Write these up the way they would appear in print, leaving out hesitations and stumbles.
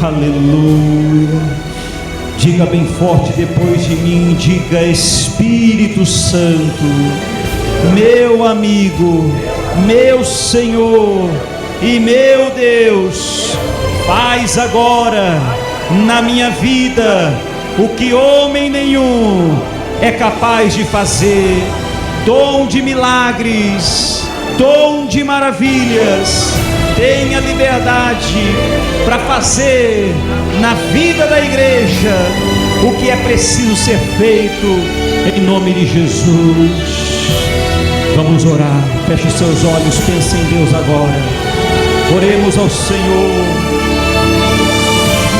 Aleluia. Diga bem forte depois de mim, diga: Espírito Santo, meu amigo, meu Senhor e meu Deus, faz agora na minha vida o que homem nenhum é capaz de fazer. Dom de milagres, dom de maravilhas, tenha liberdade para fazer na vida da igreja o que é preciso ser feito, em nome de Jesus. Vamos orar, feche seus olhos, pense em Deus agora, oremos ao Senhor.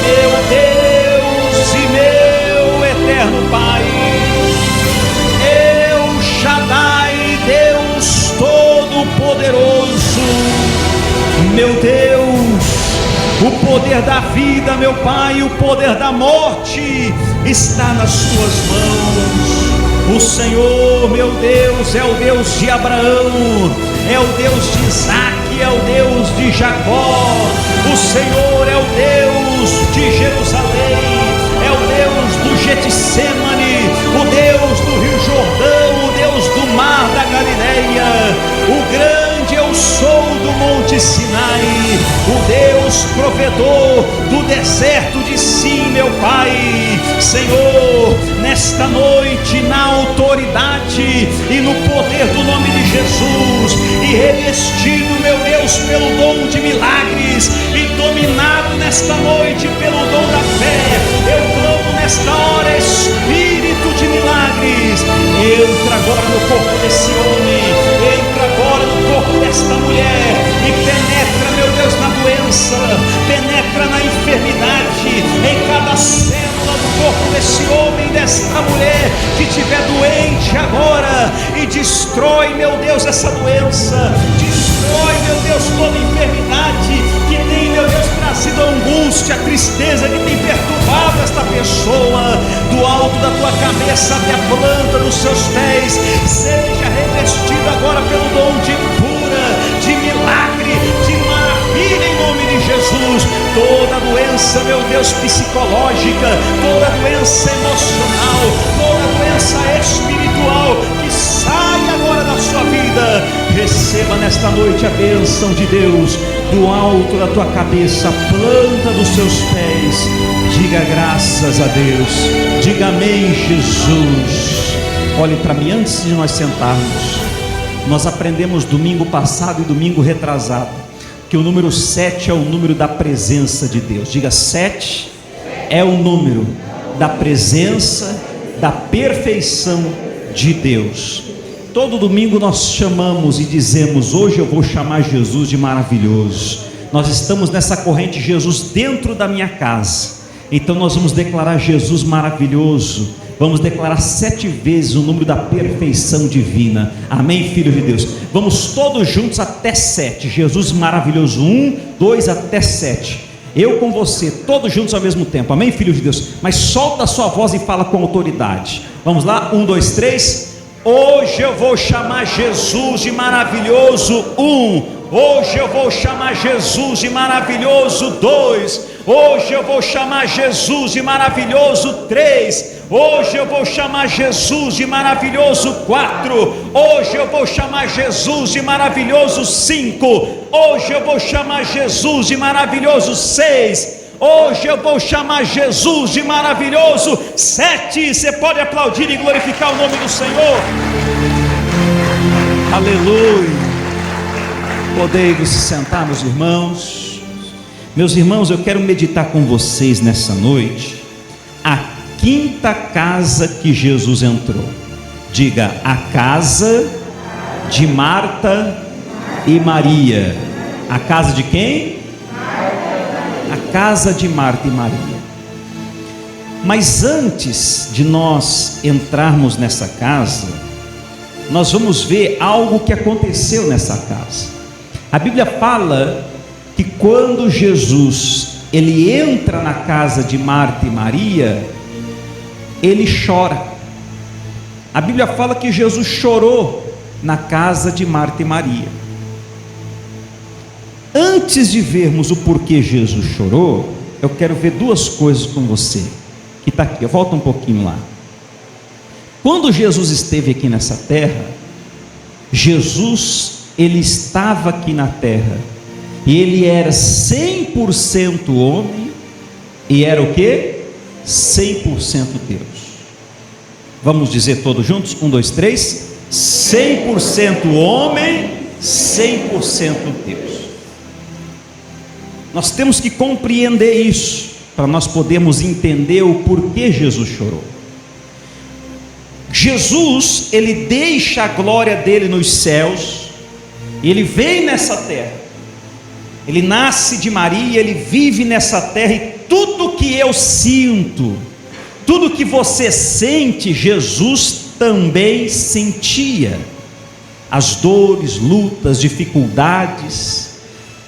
Meu Deus e meu eterno Pai, El Shaddai, Deus Todo-Poderoso, meu Deus, o poder da vida, meu Pai, o poder da morte está nas tuas mãos. O Senhor, meu Deus, é o Deus de Abraão, é o Deus de Isaac, é o Deus de Jacó. O Senhor é o Deus de Jerusalém, é o Deus do Getsemane, o Deus do Rio Jordão, o Deus do mar da Galileia, o grande eu sou do Monte Sinai, o Deus provedor do deserto de Sim, meu Pai. Senhor, nesta noite, na autoridade e no poder do nome de Jesus, e revestido, meu Deus, pelo dom de milagres, e dominado nesta noite pelo dom da fé, eu clamo nesta hora: Espírito de milagres, entra agora no corpo desse homem, entra agora no corpo desta mulher, e penetra, meu Deus, na doença, penetra na enfermidade, em cada célula do corpo desse homem, desta mulher que estiver doente agora, e destrói, meu Deus, essa doença, destrói, meu Deus, toda enfermidade que tem, meu Deus, trazido a angústia, a tristeza que tem perturbado esta pessoa, do alto da tua cabeça até a planta dos seus pés, seja revestido agora pelo dom de cura, de milagre, de maravilha, em nome de Jesus. Toda doença, meu Deus, psicológica, toda doença emocional, toda doença espiritual, que sai agora da sua vida, receba nesta noite a bênção de Deus, do alto da tua cabeça, a planta dos seus pés. Diga graças a Deus, diga amém, Jesus. Olhe para mim, antes de nós sentarmos, nós aprendemos domingo passado e domingo retrasado que o número 7 é o número da presença de Deus. Diga: 7 é o número da presença, da perfeição de Deus. Todo domingo nós chamamos e dizemos: hoje eu vou chamar Jesus de maravilhoso. Nós estamos nessa corrente, Jesus dentro da minha casa. Então nós vamos declarar Jesus maravilhoso. Vamos declarar 7 vezes o número da perfeição divina. Amém, filho de Deus? Vamos todos juntos até 7. Jesus maravilhoso, 1, 2 até 7. Eu com você, todos juntos ao mesmo tempo. Amém, filho de Deus? Mas solta a sua voz e fala com autoridade. Vamos lá, 1, 2, 3. Hoje eu vou chamar Jesus de maravilhoso, 1. Hoje eu vou chamar Jesus de maravilhoso, 2. Hoje eu vou chamar Jesus de maravilhoso, 3. Hoje eu vou chamar Jesus de maravilhoso, 4. Hoje eu vou chamar Jesus de maravilhoso, 5. Hoje eu vou chamar Jesus de maravilhoso, 6. Hoje eu vou chamar Jesus de maravilhoso, 7. Você pode aplaudir e glorificar o nome do Senhor. Aleluia. Podemos se sentar, meus irmãos. Meus irmãos, eu quero meditar com vocês nessa noite a quinta casa que Jesus entrou. Diga: a casa de Marta e Maria. A casa de quem? A casa de Marta e Maria. Mas antes de nós entrarmos nessa casa, nós vamos ver algo que aconteceu nessa casa. A Bíblia fala que quando Jesus ele entra na casa de Marta e Maria, ele chora. A Bíblia fala que Jesus chorou na casa de Marta e Maria. Antes de vermos o porquê Jesus chorou, eu quero ver duas coisas com você, que está aqui, volta um pouquinho lá. Quando Jesus esteve aqui nessa terra, Jesus, ele estava aqui na terra, e ele era 100% homem, e era o que? 100% Deus. Vamos dizer todos juntos? 1, 2, 3. 100% homem, 100% Deus. Nós temos que compreender isso, para nós podermos entender o porquê Jesus chorou. Jesus, ele deixa a glória dele nos céus, e ele vem nessa terra, ele nasce de Maria, ele vive nessa terra, e tudo que eu sinto, tudo que você sente, Jesus também sentia. As dores, lutas, dificuldades,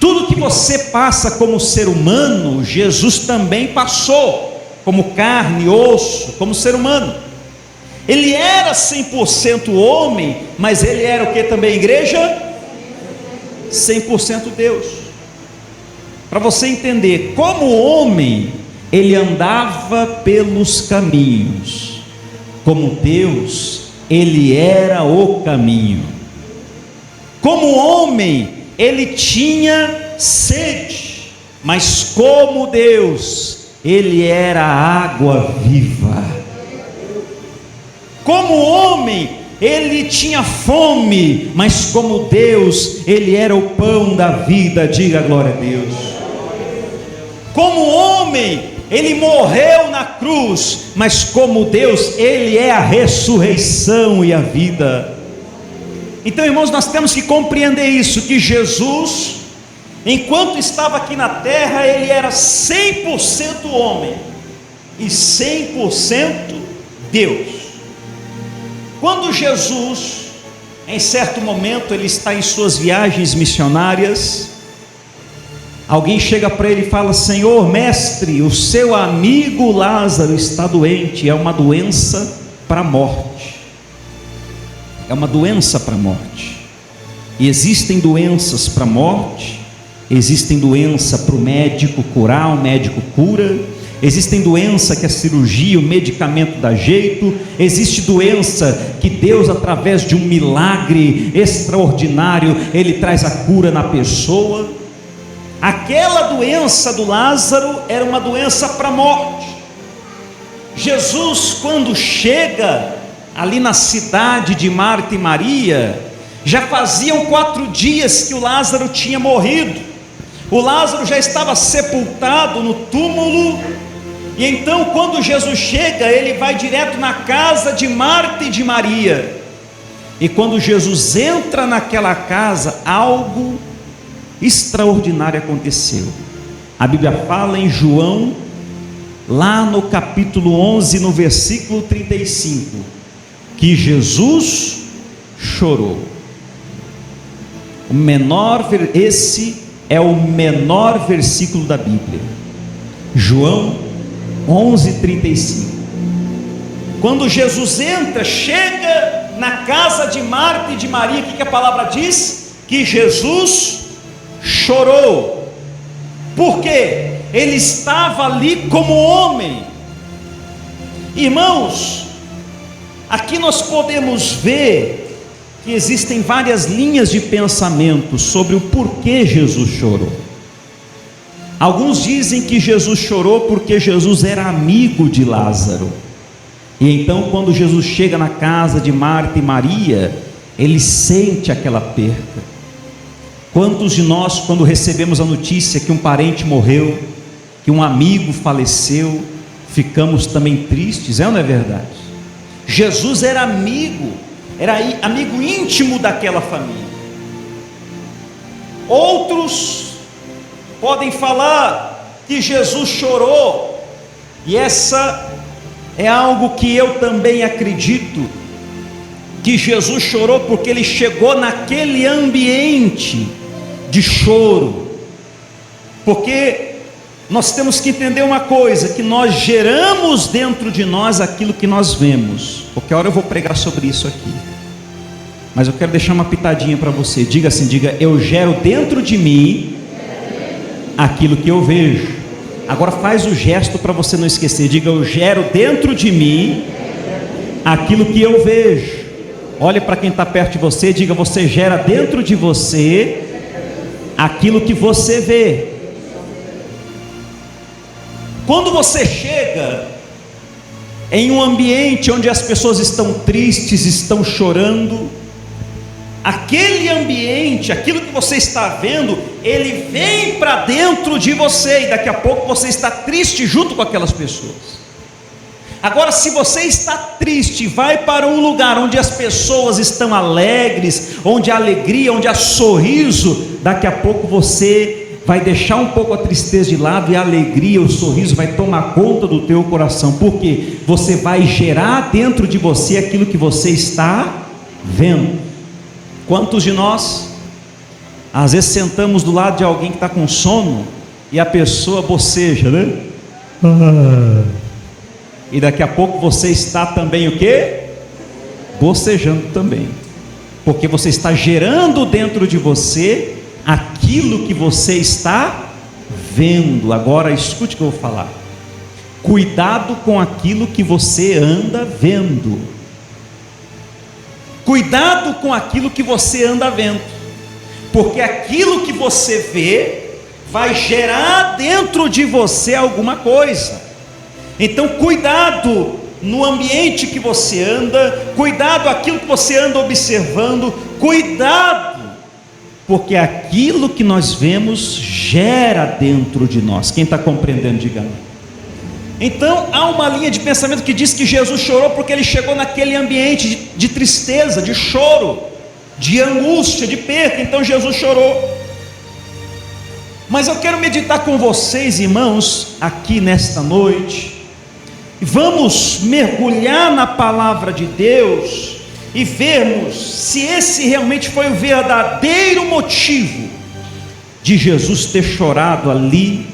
tudo que você passa como ser humano, Jesus também passou, como carne e osso, como ser humano. Ele era 100% homem, mas ele era o que também, igreja? 100% Deus. Para você entender, como homem, ele andava pelos caminhos, como Deus, ele era o caminho. Como homem, ele tinha sede, mas como Deus, ele era a água viva. Como homem, ele tinha fome, mas como Deus, ele era o pão da vida. Diga glória a Deus. Como homem, ele morreu na cruz, mas como Deus, ele é a ressurreição e a vida. Então, irmãos, nós temos que compreender isso, que Jesus, enquanto estava aqui na terra, ele era 100% homem e 100% Deus. Quando Jesus, em certo momento, ele está em suas viagens missionárias, alguém chega para ele e fala: Senhor, mestre, o seu amigo Lázaro está doente, é uma doença para a morte. É uma doença para a morte. E existem doenças para a morte, existem doenças para o médico curar, o médico cura. Existem doenças que a cirurgia, o medicamento dá jeito. Existe doença que Deus, através de um milagre extraordinário, ele traz a cura na pessoa. Aquela doença do Lázaro era uma doença para a morte. Jesus, quando chega ali na cidade de Marta e Maria, já faziam 4 dias que o Lázaro tinha morrido. O Lázaro já estava sepultado no túmulo. E então, quando Jesus chega, ele vai direto na casa de Marta e de Maria. E quando Jesus entra naquela casa, algo extraordinário aconteceu. A Bíblia fala em João, lá no capítulo 11, no versículo 35, que Jesus chorou. Esse é o menor versículo da Bíblia. João 11:35. Quando Jesus entra, chega na casa de Marta e de Maria, o que a palavra diz? Que Jesus chorou. Por quê? Ele estava ali como homem. Irmãos, aqui nós podemos ver que existem várias linhas de pensamento sobre o porquê Jesus chorou. Alguns dizem que Jesus chorou porque Jesus era amigo de Lázaro, e então quando Jesus chega na casa de Marta e Maria, ele sente aquela perca. Quantos de nós, quando recebemos a notícia que um parente morreu, que um amigo faleceu, ficamos também tristes, é ou não é verdade? Jesus era amigo íntimo daquela família. Outros podem falar que Jesus chorou, e essa é algo que eu também acredito, que Jesus chorou porque ele chegou naquele ambiente de choro, porque nós temos que entender uma coisa, que nós geramos dentro de nós aquilo que nós vemos. Qualquer hora eu vou pregar sobre isso aqui, mas eu quero deixar uma pitadinha para você. Diga assim, diga: eu gero dentro de mim aquilo que eu vejo. Agora faz o gesto para você não esquecer. Diga: eu gero dentro de mim aquilo que eu vejo. Olhe para quem está perto de você, diga: você gera dentro de você aquilo que você vê. Quando você chega em um ambiente onde as pessoas estão tristes, estão chorando, aquele ambiente, aquilo que você está vendo, ele vem para dentro de você, e daqui a pouco você está triste junto com aquelas pessoas. Agora, se você está triste, vai para um lugar onde as pessoas estão alegres, onde há alegria, onde há sorriso, daqui a pouco você vai deixar um pouco a tristeza de lado, e a alegria, o sorriso vai tomar conta do teu coração, porque você vai gerar dentro de você aquilo que você está vendo. Quantos de nós, às vezes sentamos do lado de alguém que está com sono, e a pessoa boceja, né? E daqui a pouco você está também o quê? Bocejando também, porque você está gerando dentro de você aquilo que você está vendo. Agora escute o que eu vou falar. Cuidado com aquilo que você anda vendo. Cuidado com aquilo que você anda vendo, porque aquilo que você vê vai gerar dentro de você alguma coisa. Então cuidado no ambiente que você anda, cuidado aquilo que você anda observando, cuidado, porque aquilo que nós vemos gera dentro de nós. Quem está compreendendo, diga amém. Então há uma linha de pensamento que diz que Jesus chorou porque ele chegou naquele ambiente de tristeza, de choro, de angústia, de perda. Então Jesus chorou. Mas eu quero meditar com vocês, irmãos, aqui nesta noite. Vamos mergulhar na palavra de Deus e vermos se esse realmente foi o verdadeiro motivo de Jesus ter chorado ali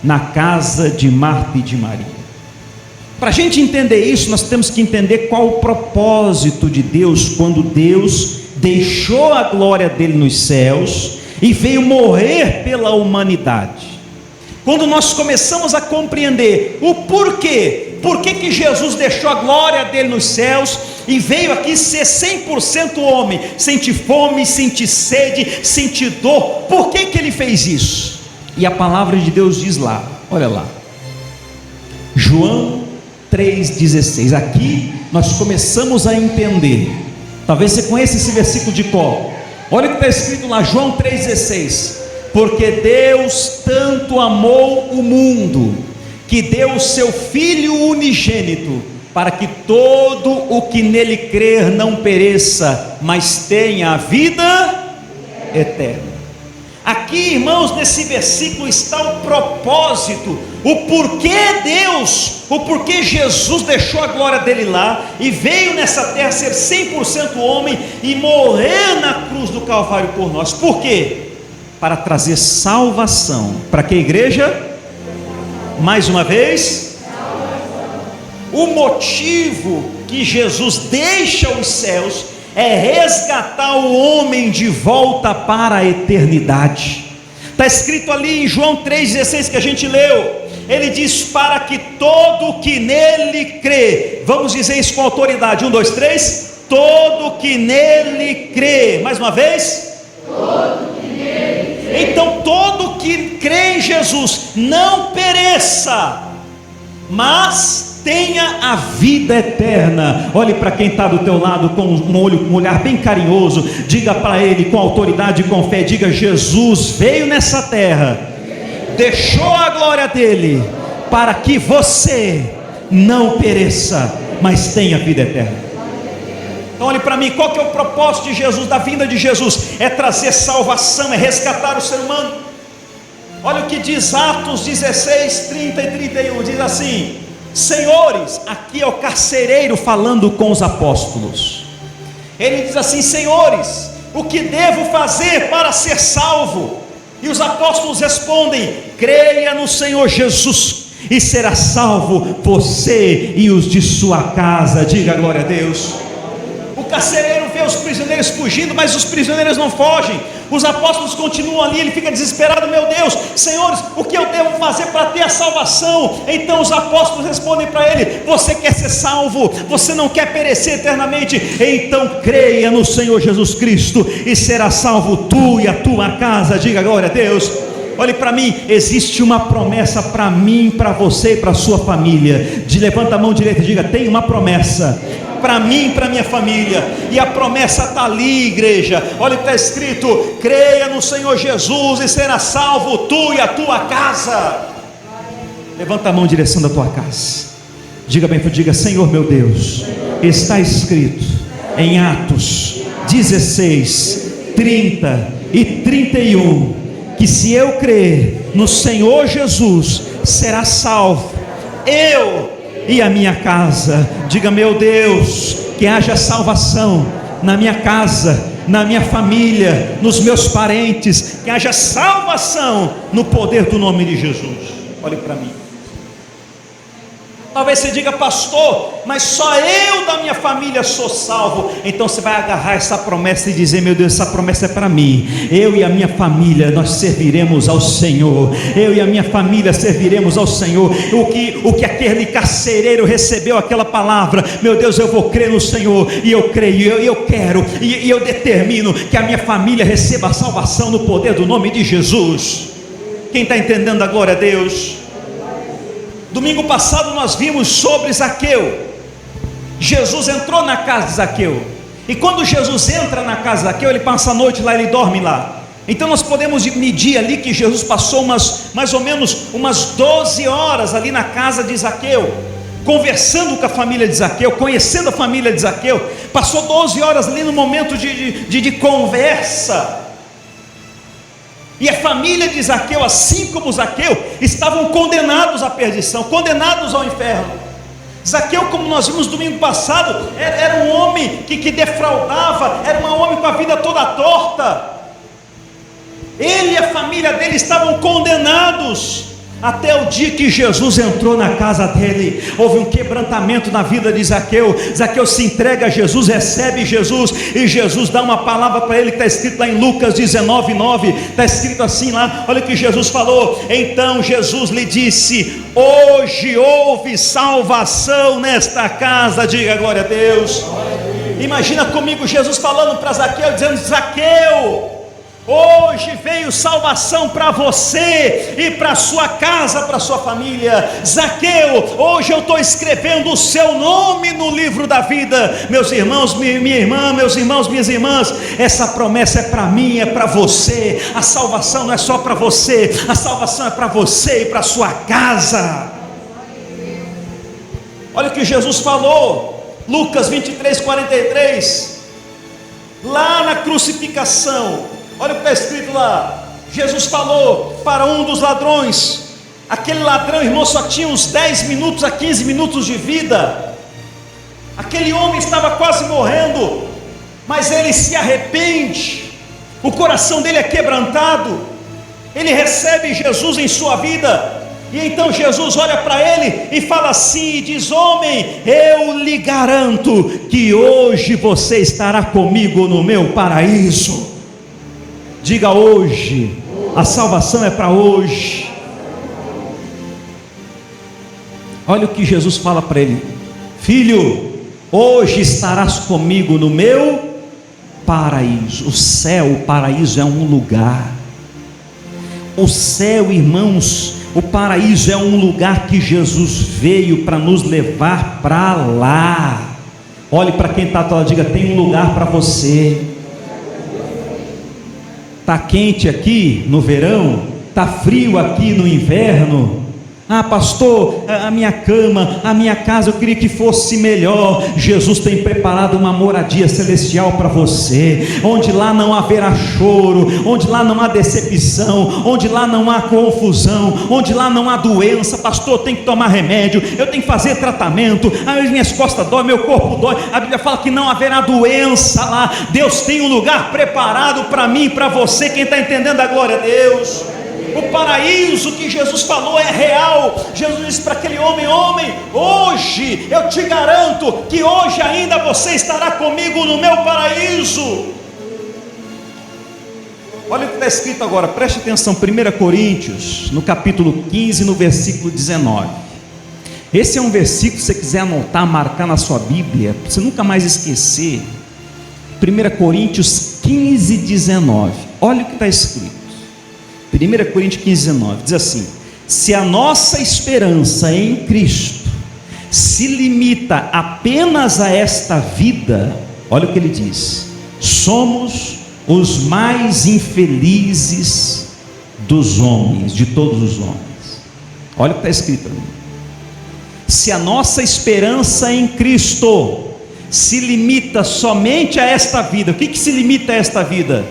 na casa de Marta e de Maria. Para a gente entender isso, nós temos que entender qual o propósito de Deus, quando Deus deixou a glória dele nos céus e veio morrer pela humanidade. Quando nós começamos a compreender o porquê, por que Jesus deixou a glória dele nos céus e veio aqui ser 100% homem, sentir fome, sentir sede, sentir dor, por que ele fez isso? E a palavra de Deus diz lá, olha lá, João 3,16, aqui nós começamos a entender. Talvez você conheça esse versículo de cor. Olha o que está escrito lá, João 3,16: porque Deus tanto amou o mundo, que deu o seu Filho unigênito, para que todo o que nele crer não pereça, mas tenha a vida eterna. Aqui, irmãos, nesse versículo está o propósito, o porquê Deus, o porquê Jesus deixou a glória dele lá e veio nessa terra ser 100% homem e morrer na cruz do Calvário por nós. Por quê? Para trazer salvação. Para que igreja? Mais uma vez, o motivo que Jesus deixa os céus é resgatar o homem de volta para a eternidade. Está escrito ali em João 3,16 que a gente leu. Ele diz: para que todo que nele crê. Vamos dizer isso com autoridade, 1, 2, 3. Todo que nele crê. Mais uma vez. Todo que nele crê. Então todo que crê em Jesus não pereça, mas tenha a vida eterna. Olhe para quem está do teu lado com um olhar bem carinhoso. Diga para ele com autoridade e com fé. Diga: Jesus veio nessa terra, deixou a glória dele, para que você não pereça, mas tenha vida eterna. Então olhe para mim, qual que é o propósito de Jesus, da vinda de Jesus? É trazer salvação, é resgatar o ser humano. Olha o que diz Atos 16, 30 e 31, diz assim: senhores, aqui é o carcereiro falando com os apóstolos. Ele diz assim: senhores, o que devo fazer para ser salvo? E os apóstolos respondem: creia no Senhor Jesus e será salvo você e os de sua casa. Diga glória a Deus. O carcereiro vê os prisioneiros fugindo, mas os prisioneiros não fogem. Os apóstolos continuam ali, ele fica desesperado: meu Deus, senhores, o que eu devo fazer para ter a salvação? Então os apóstolos respondem para ele: você quer ser salvo, você não quer perecer eternamente, então creia no Senhor Jesus Cristo e será salvo tu e a tua casa. Diga glória a Deus. Olhe para mim, existe uma promessa para mim, para você e para a sua família. Levanta a mão direita e diga: tem uma promessa para mim e para minha família. E a promessa está ali, igreja. Olha o que está escrito: creia no Senhor Jesus e será salvo tu e a tua casa. Levanta a mão em direção da tua casa. Diga bem, diga: Senhor meu Deus, está escrito em Atos 16, 30 e 31 que se eu crer no Senhor Jesus, será salvo eu e a minha casa. Diga: meu Deus, que haja salvação na minha casa, na minha família, nos meus parentes, que haja salvação no poder do nome de Jesus. Olhe para mim. Talvez você diga: pastor, mas só eu da minha família sou salvo. Então você vai agarrar essa promessa e dizer: meu Deus, essa promessa é para mim. Eu e a minha família, nós serviremos ao Senhor. Eu e a minha família serviremos ao Senhor. O que aquele carcereiro recebeu aquela palavra: meu Deus, eu vou crer no Senhor. E eu creio, eu quero, e eu determino que a minha família receba a salvação no poder do nome de Jesus. Quem está entendendo a glória a Deus? Domingo passado nós vimos sobre Zaqueu. Jesus entrou na casa de Zaqueu, e quando Jesus entra na casa de Zaqueu, ele passa a noite lá, ele dorme lá. Então nós podemos medir ali que Jesus passou mais ou menos umas 12 horas ali na casa de Zaqueu, conversando com a família de Zaqueu, conhecendo a família de Zaqueu. Passou 12 horas ali no momento de conversa. E a família de Zaqueu, assim como Zaqueu, estavam condenados à perdição, condenados ao inferno. Zaqueu, como nós vimos domingo passado, era um homem que defraudava, era um homem com a vida toda torta. Ele e a família dele estavam condenados, até o dia que Jesus entrou na casa dele. Houve um quebrantamento na vida de Zaqueu. Zaqueu se entrega a Jesus, recebe Jesus, e Jesus dá uma palavra para ele, que está escrito lá em Lucas 19:9, está escrito assim lá, olha o que Jesus falou: então Jesus lhe disse: hoje houve salvação nesta casa. Diga glória a Deus. Imagina comigo Jesus falando para Zaqueu, dizendo: Zaqueu, hoje veio salvação para você e para a sua casa, para a sua família. Zaqueu, hoje eu estou escrevendo o seu nome no livro da vida. Meus irmãos, minha irmã, meus irmãos, minhas irmãs, essa promessa é para mim, é para você. A salvação não é só para você, a salvação é para você e para a sua casa. Olha o que Jesus falou, Lucas 23:43, lá na crucificação. Olha o que está escrito lá. Jesus falou para um dos ladrões. Aquele ladrão, irmão, só tinha uns 10 minutos a 15 minutos de vida. Aquele homem estava quase morrendo, mas ele se arrepende, o coração dele é quebrantado, ele recebe Jesus em sua vida. E então Jesus olha para ele e fala assim, e diz: homem, eu lhe garanto que hoje você estará comigo no meu paraíso. Diga: hoje, a salvação é para hoje. Olha o que Jesus fala para ele: filho, hoje estarás comigo no meu paraíso. O céu, o paraíso é um lugar. O céu, irmãos, o paraíso é um lugar que Jesus veio para nos levar para lá. Olhe para quem está lá, diga: tem um lugar para você. Está quente aqui no verão, está frio aqui no inverno. Ah, pastor, a minha cama, a minha casa, eu queria que fosse melhor. Jesus tem preparado uma moradia celestial para você, onde lá não haverá choro, onde lá não há decepção, onde lá não há confusão, onde lá não há doença. Pastor, eu tenho que tomar remédio, eu tenho que fazer tratamento, as minhas costas dói, meu corpo dói. A Bíblia fala que não haverá doença lá. Deus tem um lugar preparado para mim e para você. Quem está entendendo a glória a Deus? O paraíso que Jesus falou é real. Jesus disse para aquele homem: homem, hoje eu te garanto que hoje ainda você estará comigo no meu paraíso. Olha o que está escrito agora, preste atenção, 1 Coríntios, no capítulo 15, no versículo 19. Esse é um versículo, se você quiser anotar, marcar na sua Bíblia, para você nunca mais esquecer. 1 Coríntios 15, 19. Olha o que está escrito. 1 Coríntios 15, 19. Diz assim: se a nossa esperança em Cristo se limita apenas a esta vida, olha o que ele diz: somos os mais infelizes dos homens, de todos os homens. Olha o que está escrito ali. Se a nossa esperança em Cristo se limita somente a esta vida, o que se limita a esta vida?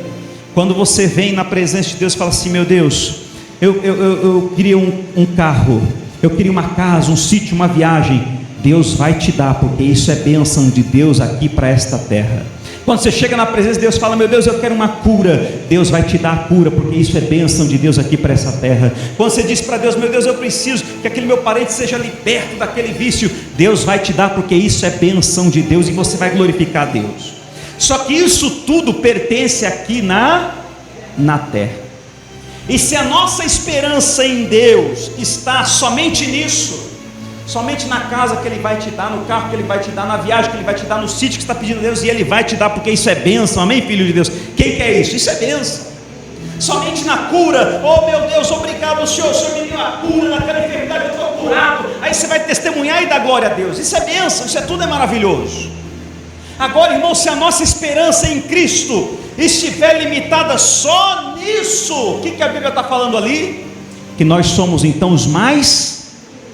Quando você vem na presença de Deus e fala assim: meu Deus, eu queria um carro, eu queria uma casa, um sítio, uma viagem. Deus vai te dar, porque isso é bênção de Deus aqui para esta terra. Quando você chega na presença de Deus e fala: meu Deus, eu quero uma cura, Deus vai te dar a cura, porque isso é bênção de Deus aqui para essa terra. Quando você diz para Deus: meu Deus, eu preciso que aquele meu parente seja liberto daquele vício, Deus vai te dar, porque isso é bênção de Deus, e você vai glorificar a Deus. Só que isso tudo pertence aqui na terra. E se a nossa esperança em Deus está somente nisso, somente na casa que Ele vai te dar, no carro que Ele vai te dar, na viagem que Ele vai te dar, no sítio que você está pedindo a Deus, e Ele vai te dar, porque isso é bênção, amém, filho de Deus? Quem quer isso? Isso é bênção. Somente na cura: oh meu Deus, obrigado Senhor, o Senhor me deu a cura naquela enfermidade, eu estou curado. Aí você vai testemunhar e dar glória a Deus. Isso é bênção, isso é tudo é maravilhoso. Agora, irmão, se a nossa esperança em Cristo estiver limitada só nisso, o que a Bíblia está falando ali? Que nós somos então os mais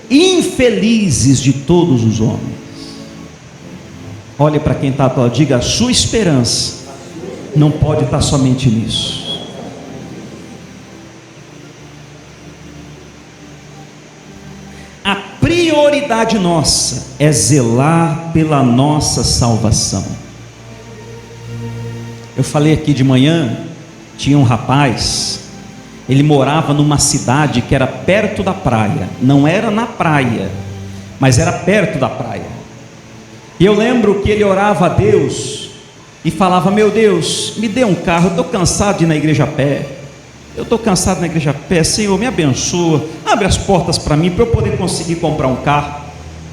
infelizes de todos os homens. Olhe para quem está atuando, diga: a sua esperança não pode estar somente nisso. A prioridade nossa é zelar pela nossa salvação. Eu falei aqui de manhã, tinha um rapaz, ele morava numa cidade que era perto da praia, não era na praia, mas era perto da praia. E eu lembro que ele orava a Deus e falava: meu Deus, me dê um carro, eu estou cansado de ir na igreja a pé, eu estou cansado na igreja a pé, Senhor, me abençoa, abre as portas para mim, para eu poder conseguir comprar um carro.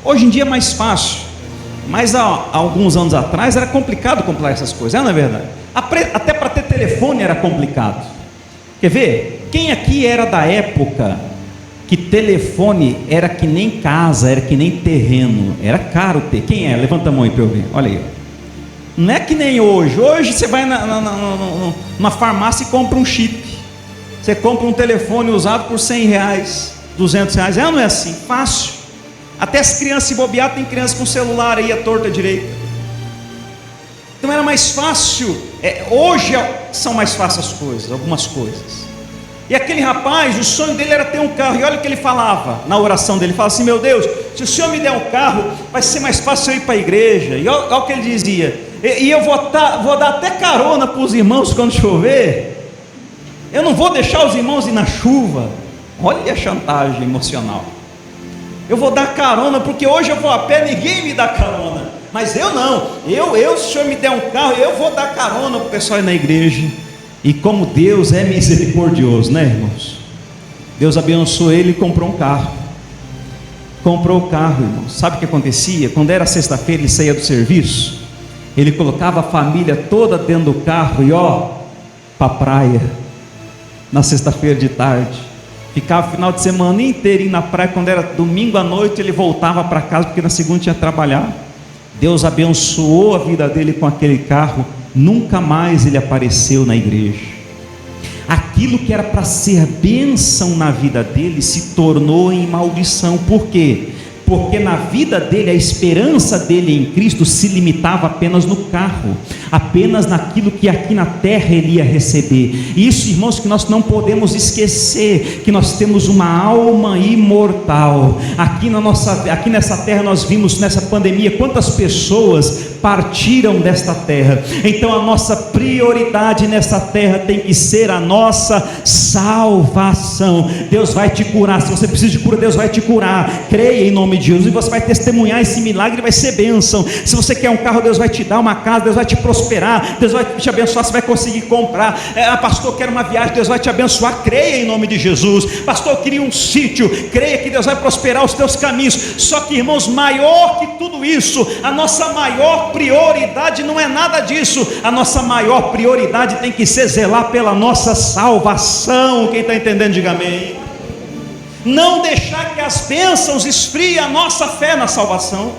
Hoje em dia é mais fácil, mas há alguns anos atrás era complicado comprar essas coisas, não é verdade? Até para ter telefone era complicado. Quer ver? Quem aqui era da época que telefone era que nem casa, era que nem terreno, era caro ter? Quem é? Levanta a mão aí para eu ver, olha aí. Não é que nem hoje. Hoje você vai na farmácia e compra um chip, você compra um telefone usado por R$100, R$200, não é assim, fácil. Até as crianças se bobear, tem criança com celular aí à torta direita. Então era mais fácil, hoje são mais fáceis as coisas, algumas coisas. E aquele rapaz, o sonho dele era ter um carro, e olha o que ele falava na oração dele, ele falava assim: meu Deus, se o Senhor me der um carro, vai ser mais fácil eu ir para a igreja. E olha o que ele dizia: e eu vou dar até carona para os irmãos quando chover, eu não vou deixar os irmãos ir na chuva. Olha a chantagem emocional. Eu vou dar carona, porque hoje eu vou a pé, ninguém me dá carona, mas eu não, se o Senhor me der um carro, eu vou dar carona para o pessoal ir na igreja. E como Deus é misericordioso, né, irmãos? Deus abençoou ele e comprou um carro. Comprou o carro, irmãos. Sabe o que acontecia? Quando era sexta-feira, ele saía do serviço, ele colocava a família toda dentro do carro e para a praia, na sexta-feira de tarde. Ficava o final de semana inteirinho na praia. Quando era domingo à noite, ele voltava para casa, porque na segunda tinha que trabalhar. Deus abençoou a vida dele com aquele carro. Nunca mais ele apareceu na igreja. Aquilo que era para ser bênção na vida dele se tornou em maldição. Por quê? Porque na vida dele, a esperança dele em Cristo se limitava apenas no carro, apenas naquilo que aqui na terra ele ia receber. E isso, irmãos, que nós não podemos esquecer, que nós temos uma alma imortal. Aqui nessa terra nós vimos nessa pandemia quantas pessoas partiram desta terra. Então a nossa prioridade nessa terra tem que ser a nossa salvação. Deus vai te curar. Se você precisa de cura, Deus vai te curar. Creia em nome de Jesus e você vai testemunhar esse milagre, vai ser bênção. Se você quer um carro, Deus vai te dar uma casa, Deus vai te prosperar, Deus vai te abençoar, você vai conseguir comprar. Pastor, eu quero uma viagem, Deus vai te abençoar. Creia em nome de Jesus. Pastor, eu queria um sítio. Creia que Deus vai prosperar os teus caminhos. Só que, irmãos, maior que tudo isso, a nossa maior prioridade não é nada disso. A nossa maior prioridade tem que ser zelar pela nossa salvação. Quem está entendendo, diga amém. Não deixar que as bênçãos esfriem a nossa fé na salvação.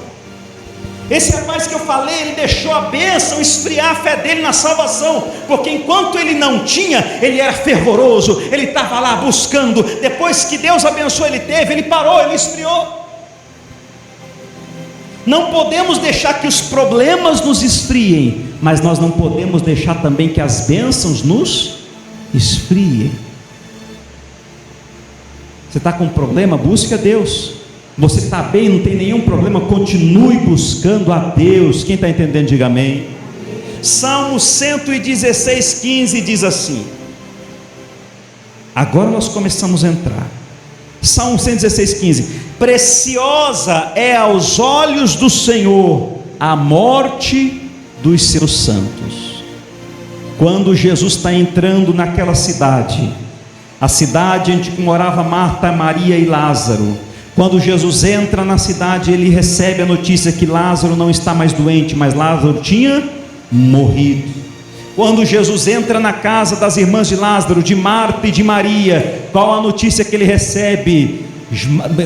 Esse rapaz que eu falei, ele deixou a bênção esfriar a fé dele na salvação, porque enquanto ele não tinha, ele era fervoroso, ele estava lá buscando. Depois que Deus abençoou, ele teve, ele parou, ele esfriou. Não podemos deixar que os problemas nos esfriem, mas nós não podemos deixar também que as bênçãos nos esfriem. Você está com um problema? Busque a Deus. Você está bem, não tem nenhum problema, continue buscando a Deus. Quem está entendendo, diga amém. Salmo 116, 15 diz assim. Agora nós começamos a entrar. Salmo 116, 15. Preciosa é aos olhos do Senhor a morte dos seus santos. Quando Jesus está entrando naquela cidade, a cidade onde morava Marta, Maria e Lázaro, quando Jesus entra na cidade, ele recebe a notícia que Lázaro não está mais doente, mas Lázaro tinha morrido. Quando Jesus entra na casa das irmãs de Lázaro, de Marta e de Maria, qual a notícia que ele recebe?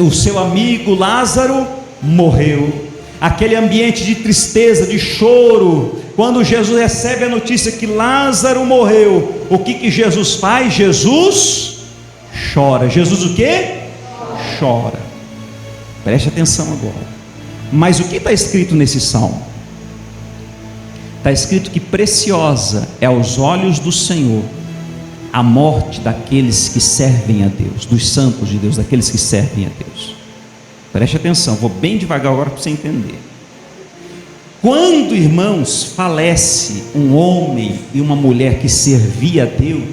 O seu amigo Lázaro morreu. Aquele ambiente de tristeza, de choro. Quando Jesus recebe a notícia que Lázaro morreu, o que Jesus faz? Jesus chora. Jesus o quê? Chora. Preste atenção agora. Mas o que está escrito nesse salmo? Está escrito que preciosa é aos olhos do Senhor a morte daqueles que servem a Deus, dos santos de Deus, daqueles que servem a Deus. Preste atenção, vou bem devagar agora para você entender. Quando, irmãos, falece um homem e uma mulher que servia a Deus,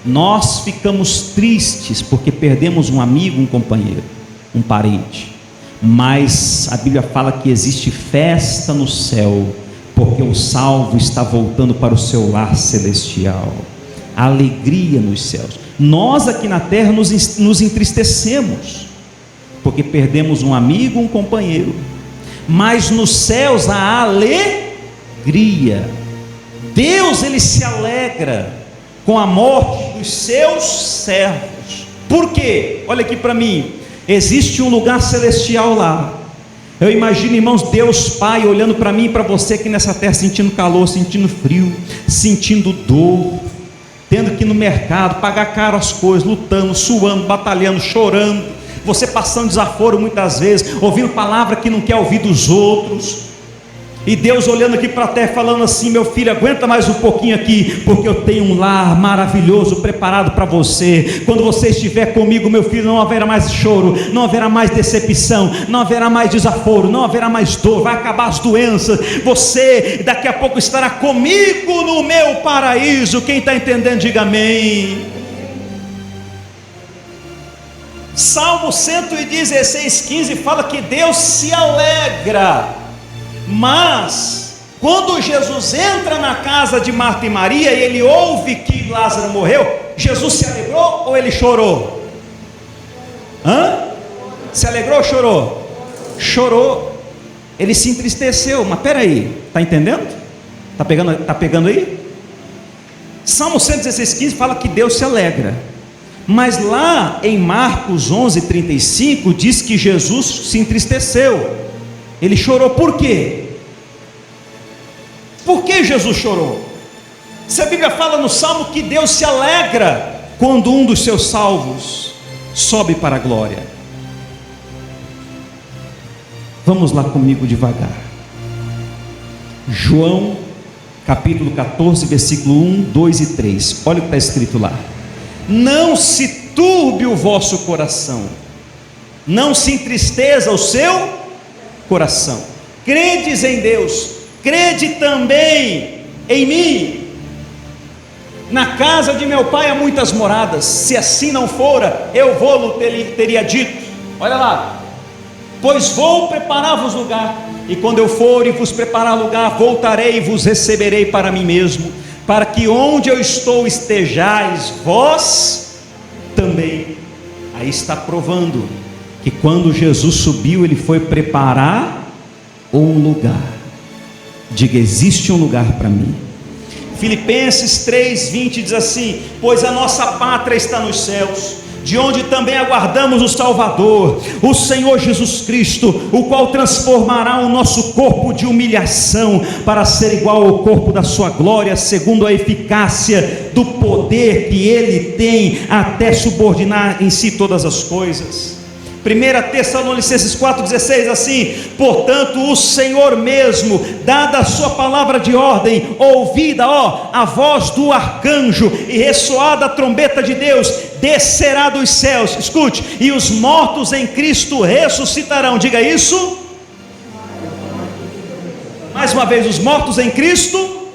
nós ficamos tristes porque perdemos um amigo, um companheiro, um parente. Mas a Bíblia fala que existe festa no céu, porque o salvo está voltando para o seu lar celestial. A alegria nos céus. Nós aqui na terra nos entristecemos porque perdemos um amigo, um companheiro, mas nos céus há alegria. Deus, ele se alegra com a morte dos seus servos. Por quê? Olha aqui para mim, existe um lugar celestial lá. Eu imagino, irmãos, Deus Pai olhando para mim e para você aqui nessa terra, sentindo calor, sentindo frio, sentindo dor, tendo que ir no mercado, pagar caro as coisas, lutando, suando, batalhando, chorando, você passando desaforo muitas vezes, ouvindo palavra que não quer ouvir dos outros, e Deus olhando aqui para a terra, falando assim: meu filho, aguenta mais um pouquinho aqui, porque eu tenho um lar maravilhoso preparado para você. Quando você estiver comigo, meu filho, não haverá mais choro, não haverá mais decepção, não haverá mais desaforo, não haverá mais dor, vai acabar as doenças, você daqui a pouco estará comigo no meu paraíso. Quem está entendendo, diga amém. Salmo 116, 15 fala que Deus se alegra. Mas quando Jesus entra na casa de Marta e Maria e ele ouve que Lázaro morreu, Jesus se alegrou ou ele chorou? Se alegrou ou chorou? Chorou. Ele se entristeceu. Mas peraí, está entendendo? Está pegando aí? Salmo 116, 15 fala que Deus se alegra. Mas lá em Marcos 11, 35 diz que Jesus se entristeceu. Ele chorou por quê? Por que Jesus chorou? Se a Bíblia fala no Salmo que Deus se alegra quando um dos seus salvos sobe para a glória. Vamos lá comigo devagar. João capítulo 14, versículo 1, 2 e 3. Olha o que está escrito lá. Não se turbe o vosso coração, não se entristeça o seu coração. Credes em Deus, crede também em mim. Na casa de meu pai há muitas moradas, se assim não fora, eu vou-lo teria dito. Olha lá, pois vou preparar-vos lugar, e quando eu for e vos preparar lugar, voltarei e vos receberei para mim mesmo, para que onde eu estou estejais vós também. Aí está provando que quando Jesus subiu, ele foi preparar um lugar. Diga, existe um lugar para mim. Filipenses 3:20 diz assim: pois a nossa pátria está nos céus, de onde também aguardamos o Salvador, o Senhor Jesus Cristo, o qual transformará o nosso corpo de humilhação para ser igual ao corpo da sua glória, segundo a eficácia do poder que ele tem, até subordinar em si todas as coisas. 1 Tessalonicenses 4,16 assim: portanto o Senhor mesmo, dada a sua palavra de ordem, ouvida a voz do arcanjo e ressoada a trombeta de Deus, descerá dos céus, escute, e os mortos em Cristo ressuscitarão. Diga isso mais uma vez: os mortos em Cristo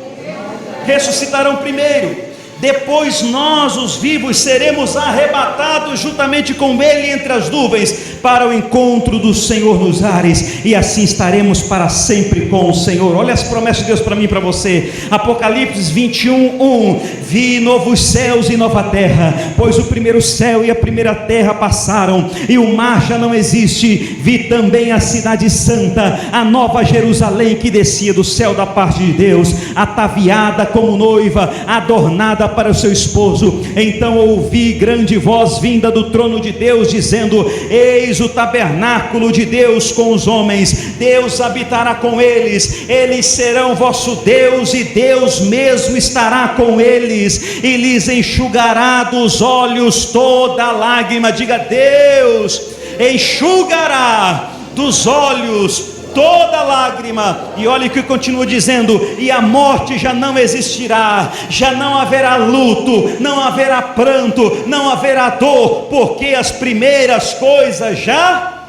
ressuscitarão primeiro, depois nós, os vivos, seremos arrebatados juntamente com ele entre as nuvens, para o encontro do Senhor nos ares, e assim estaremos para sempre com o Senhor. Olha as promessas de Deus para mim e para você. Apocalipse 21:1: vi novos céus e nova terra, pois o primeiro céu e a primeira terra passaram, e o mar já não existe. Vi também a cidade santa, a nova Jerusalém, que descia do céu da parte de Deus, ataviada como noiva, adornada para o seu esposo. Então ouvi grande voz vinda do trono de Deus, dizendo: eis o tabernáculo de Deus com os homens, Deus habitará com eles, eles serão vosso Deus, e Deus mesmo estará com eles, e lhes enxugará dos olhos toda lágrima. Diga: Deus enxugará dos olhos toda lágrima. E olha o que continua dizendo: e a morte já não existirá, já não haverá luto, não haverá pranto, não haverá dor, porque as primeiras coisas já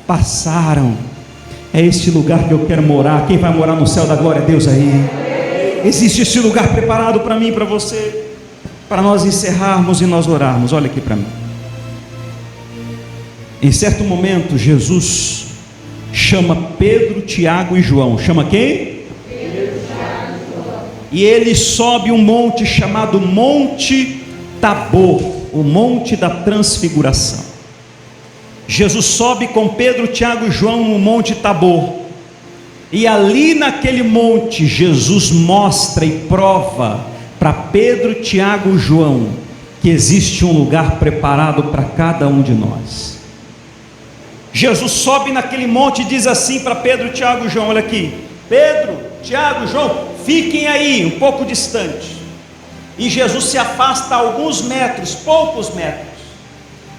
passaram. É este lugar que eu quero morar. Quem vai morar no céu da glória? Deus aí. Existe esse lugar preparado para mim e para você, para nós encerrarmos e nós orarmos. Olha aqui para mim. Em certo momento Jesus chama Pedro, Tiago e João. Chama quem? Pedro, Tiago e João. E ele sobe um monte chamado Monte Tabor, o Monte da Transfiguração. Jesus sobe com Pedro, Tiago e João no Monte Tabor, e ali naquele monte Jesus mostra e prova para Pedro, Tiago e João que existe um lugar preparado para cada um de nós. Jesus sobe naquele monte e diz assim para Pedro, Tiago e João: olha aqui, Pedro, Tiago e João, fiquem aí um pouco distante. E Jesus se afasta alguns metros, poucos metros,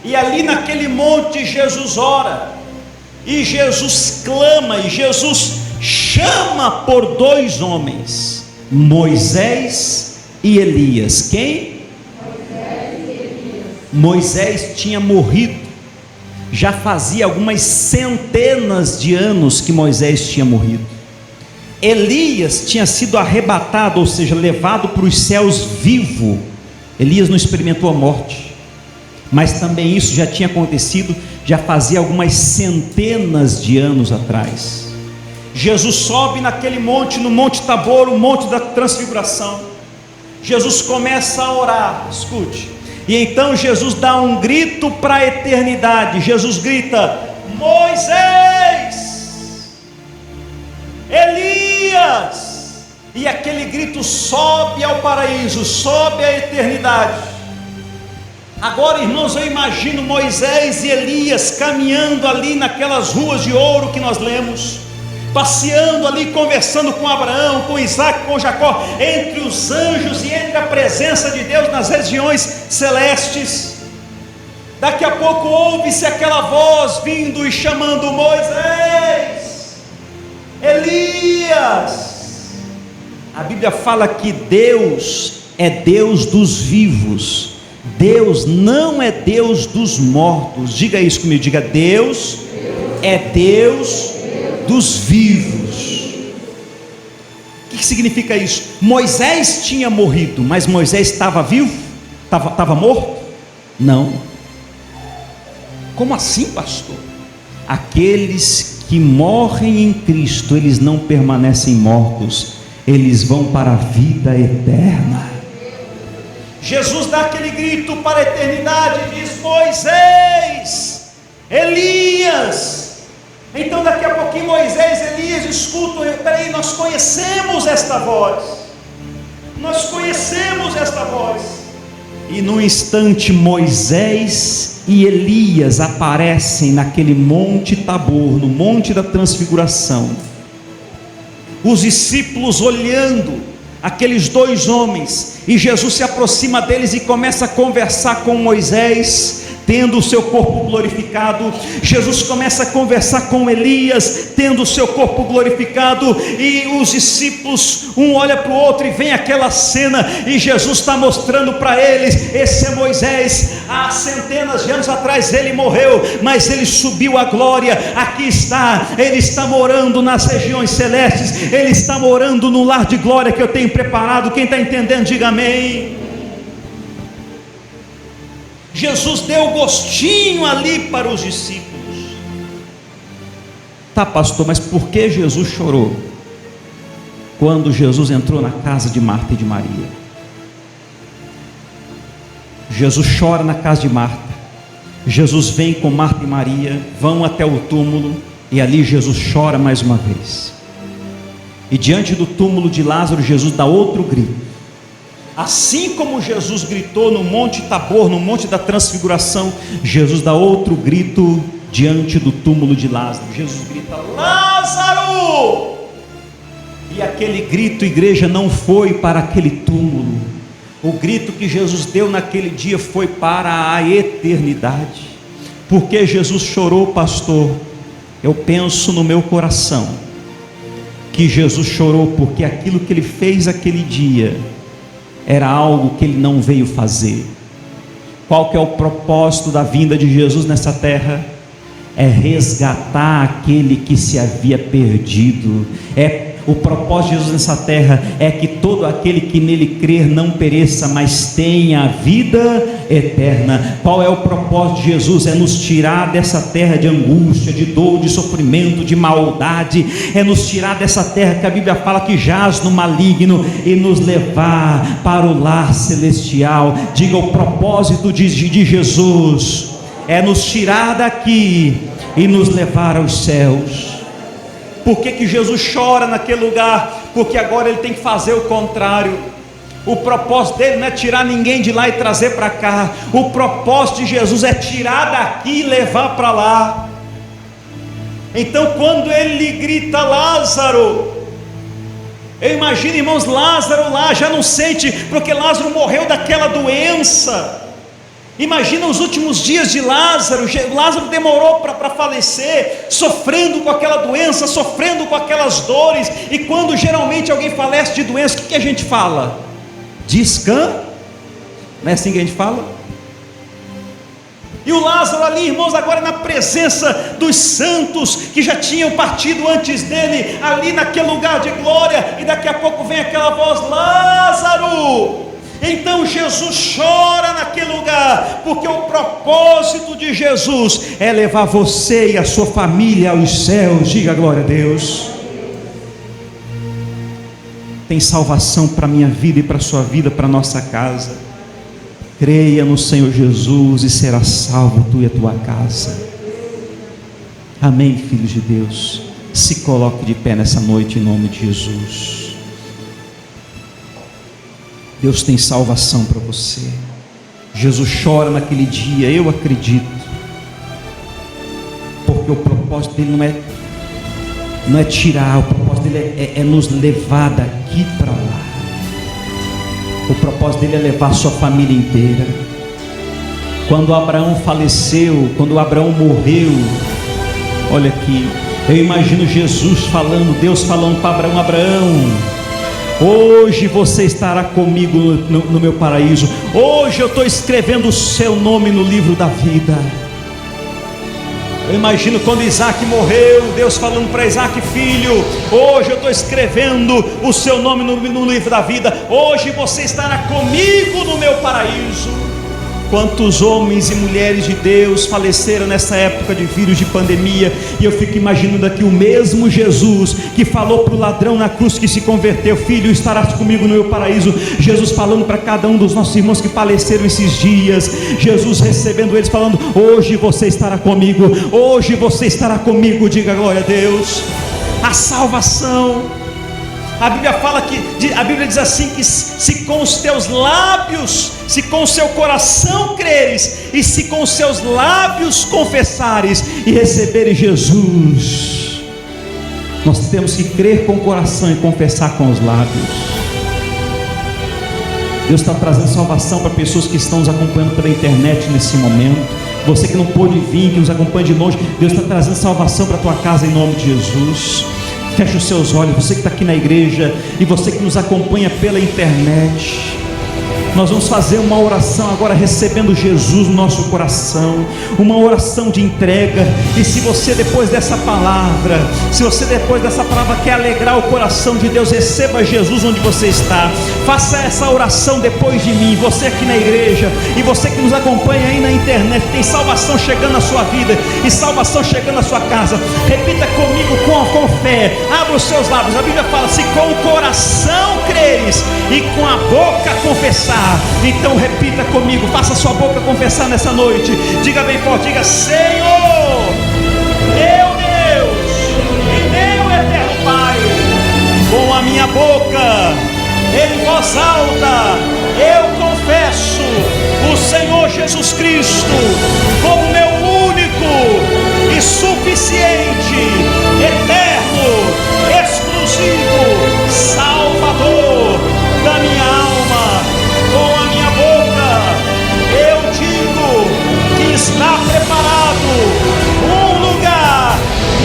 e ali naquele monte Jesus ora, e Jesus clama, e Jesus chama por dois homens, Moisés e Elias. Quem? Moisés e Elias. Moisés tinha morrido. Já fazia algumas centenas de anos que Moisés tinha morrido. Elias tinha sido arrebatado, ou seja, levado para os céus vivo. Elias não experimentou a morte, mas também isso já tinha acontecido, já fazia algumas centenas de anos atrás. Jesus sobe naquele monte, no Monte Tabor, o Monte da Transfiguração. Jesus começa a orar, escute. E então Jesus dá um grito para a eternidade. Jesus grita: Moisés, Elias. E aquele grito sobe ao paraíso, sobe à eternidade. Agora, irmãos, eu imagino Moisés e Elias caminhando ali naquelas ruas de ouro que nós lemos, passeando ali, conversando com Abraão, com Isaac, com Jacó, entre os anjos e entre a presença de Deus nas regiões celestes. Daqui a pouco ouve-se aquela voz vindo e chamando: Moisés, Elias. A Bíblia fala que Deus é Deus dos vivos, Deus não é Deus dos mortos. Diga isso comigo, diga: Deus é Deus dos vivos. que significa isso? Moisés tinha morrido, mas Moisés estava vivo? Estava morto? Não. Como assim, pastor? Aqueles que morrem em Cristo, eles não permanecem mortos, eles vão para a vida eterna. Jesus dá aquele grito para a eternidade e diz: Moisés, Elias. Então daqui a pouquinho Moisés e Elias escutam: peraí, nós conhecemos esta voz, nós conhecemos esta voz. E no instante Moisés e Elias aparecem naquele monte Tabor, no monte da transfiguração. Os discípulos olhando aqueles dois homens, e Jesus se aproxima deles e começa a conversar com Moisés, tendo o seu corpo glorificado. Jesus começa a conversar com Elias, tendo o seu corpo glorificado, e os discípulos, um olha para o outro, e vem aquela cena, e Jesus está mostrando para eles: esse é Moisés, há centenas de anos atrás ele morreu, mas ele subiu à glória, aqui está, ele está morando nas regiões celestes, ele está morando no lar de glória que eu tenho preparado. Quem está entendendo, diga amém. Jesus deu gostinho ali para os discípulos. Tá, pastor, mas por que Jesus chorou quando Jesus entrou na casa de Marta e de Maria? Jesus chora na casa de Marta. Jesus vem com Marta e Maria, vão até o túmulo, e ali Jesus chora mais uma vez. E diante do túmulo de Lázaro, Jesus dá outro grito. Assim como Jesus gritou no monte Tabor, no monte da transfiguração, Jesus dá outro grito diante do túmulo de Lázaro. Jesus grita: Lázaro! E aquele grito, igreja, não foi para aquele túmulo. O grito que Jesus deu naquele dia foi para a eternidade. Por que Jesus chorou, pastor? Eu penso no meu coração que Jesus chorou porque aquilo que ele fez aquele dia era algo que ele não veio fazer. Qual que é o propósito da vinda de Jesus nessa terra? É resgatar aquele que se havia perdido. O propósito de Jesus nessa terra é que todo aquele que nele crer não pereça, mas tenha a vida eterna. Qual é o propósito de Jesus? É nos tirar dessa terra de angústia, de dor, de sofrimento, de maldade. É nos tirar dessa terra que a Bíblia fala que jaz no maligno, e nos levar para o lar celestial. Diga: o propósito de Jesus é nos tirar daqui e nos levar aos céus. Por que Jesus chora naquele lugar? Porque agora ele tem que fazer o contrário. O propósito dele não é tirar ninguém de lá e trazer para cá. O propósito de Jesus é tirar daqui e levar para lá. Então quando ele lhe grita: Lázaro, eu imagino, irmãos, Lázaro lá já não sente, porque Lázaro morreu daquela doença. Imagina os últimos dias de Lázaro. Lázaro demorou para falecer, sofrendo com aquela doença, sofrendo com aquelas dores. E quando geralmente alguém falece de doença, o que a gente fala? Descansa. Não é assim que a gente fala? E o Lázaro ali, irmãos, agora na presença dos santos que já tinham partido antes dele, ali naquele lugar de glória, e daqui a pouco vem aquela voz: Lázaro! Então Jesus chora naquele lugar, porque o propósito de Jesus é levar você e a sua família aos céus. Diga glória a Deus. Tem salvação para a minha vida e para a sua vida, para a nossa casa. Creia no Senhor Jesus e será salvo tu e a tua casa. Amém, filhos de Deus. Se coloque de pé nessa noite em nome de Jesus. Deus tem salvação para você. Jesus chora naquele dia, eu acredito, porque o propósito dele não é tirar, o propósito dele é nos levar daqui para lá. O propósito dele é levar a sua família inteira. Quando Abraão faleceu, quando Abraão morreu, olha aqui, eu imagino Jesus falando, Deus falando para Abraão: Abraão, hoje você estará comigo no meu paraíso. Hoje eu estou escrevendo o seu nome no livro da vida. Eu imagino quando Isaac morreu, Deus falando para Isaac: filho, hoje eu estou escrevendo o seu nome no livro da vida, hoje você estará comigo no meu paraíso. Quantos homens e mulheres de Deus faleceram nessa época de vírus, de pandemia, e eu fico imaginando aqui o mesmo Jesus que falou para o ladrão na cruz que se converteu: filho, estarás comigo no meu paraíso. Jesus falando para cada um dos nossos irmãos que faleceram esses dias, Jesus recebendo eles, falando: hoje você estará comigo, hoje você estará comigo. Diga glória a Deus. A salvação, a Bíblia fala a Bíblia diz assim, que se com os teus lábios, se com o seu coração creres, e se com os seus lábios confessares e receberes Jesus. Nós temos que crer com o coração e confessar com os lábios. Deus está trazendo salvação para pessoas que estão nos acompanhando pela internet nesse momento. Você que não pôde vir, que nos acompanha de longe, Deus está trazendo salvação para a tua casa em nome de Jesus. Feche os seus olhos, você que está aqui na igreja e você que nos acompanha pela internet. Nós vamos fazer uma oração agora, recebendo Jesus no nosso coração, uma oração de entrega. E se você depois dessa palavra quer alegrar o coração de Deus, receba Jesus onde você está. Faça essa oração depois de mim, você aqui na igreja e você que nos acompanha aí na internet. Tem salvação chegando na sua vida e salvação chegando na sua casa. Repita comigo com fé, abra os seus lábios. A Bíblia fala: se com o coração creres e com a boca confessar. Então repita comigo, faça a sua boca confessar nessa noite. Diga bem forte, diga: Senhor, meu Deus e meu eterno Pai, com a minha boca, em voz alta, eu confesso o Senhor Jesus Cristo como meu único e suficiente, eterno, exclusivo Salvador da minha alma. Com a minha boca eu digo que está preparado um lugar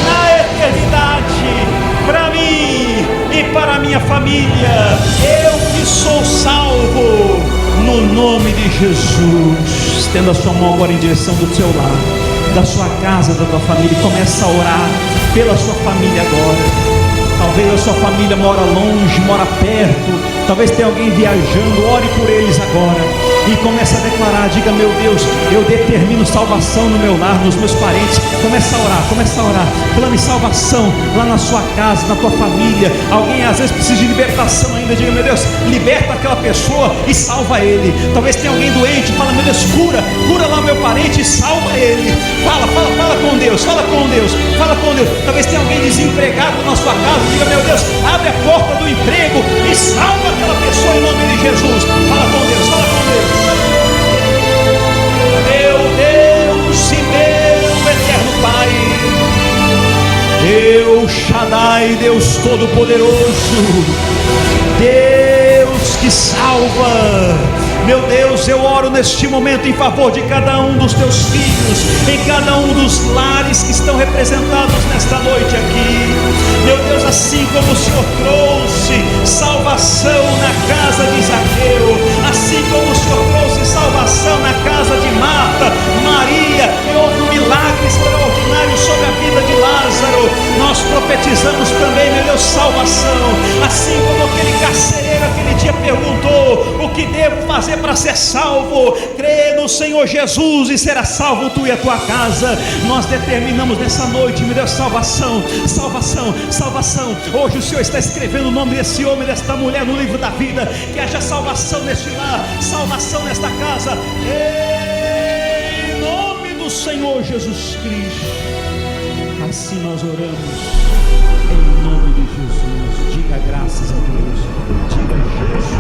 na eternidade para mim e para a minha família. Eu que sou salvo no nome de Jesus. Estenda a sua mão agora em direção do seu lar, da sua casa, da tua família, e começa a orar pela sua família agora. Talvez a sua família mora longe, mora perto, talvez tenha alguém viajando. Ore por eles agora e comece a declarar: diga: meu Deus, eu determino salvação no meu lar, nos meus parentes. Começa a orar, clame salvação lá na sua casa, na tua família. Alguém às vezes precisa de libertação ainda. Diga: meu Deus, liberta aquela pessoa e salva ele. Talvez tenha alguém doente, fala: meu Deus, cura lá meu parente e salva ele. Fala com Deus, fala com Deus. Talvez tenha alguém desempregado na sua casa. Diga: meu Deus, abre a porta do emprego e salva aquela pessoa em nome de Jesus. Fala com Deus. Meu Deus e meu eterno Pai, Deus Shaddai, Deus Todo-Poderoso, Deus que salva. Meu Deus, eu oro neste momento em favor de cada um dos teus filhos, em cada um dos lares que estão representados nesta noite aqui. Meu Deus, assim como o Senhor trouxe salvação na casa de Zaqueu, assim como o Senhor trouxe salvação na casa de Marta, Maria, e houve um milagre extraordinário sobre a vida de Lázaro, nós profetizamos também, meu Deus, salvação. Assim como aquele carcereiro aquele dia perguntou: o que devo fazer para ser salvo? Crê no Senhor Jesus e será salvo tu e a tua casa. Nós determinamos nessa noite, meu Deus, salvação. Hoje o Senhor está escrevendo o nome desse homem, desta mulher no livro da vida. Que haja salvação neste lar, salvação nesta casa, em nome do Senhor Jesus Cristo. Assim nós oramos, em nome de Jesus. Diga graças a Deus, diga Jesus.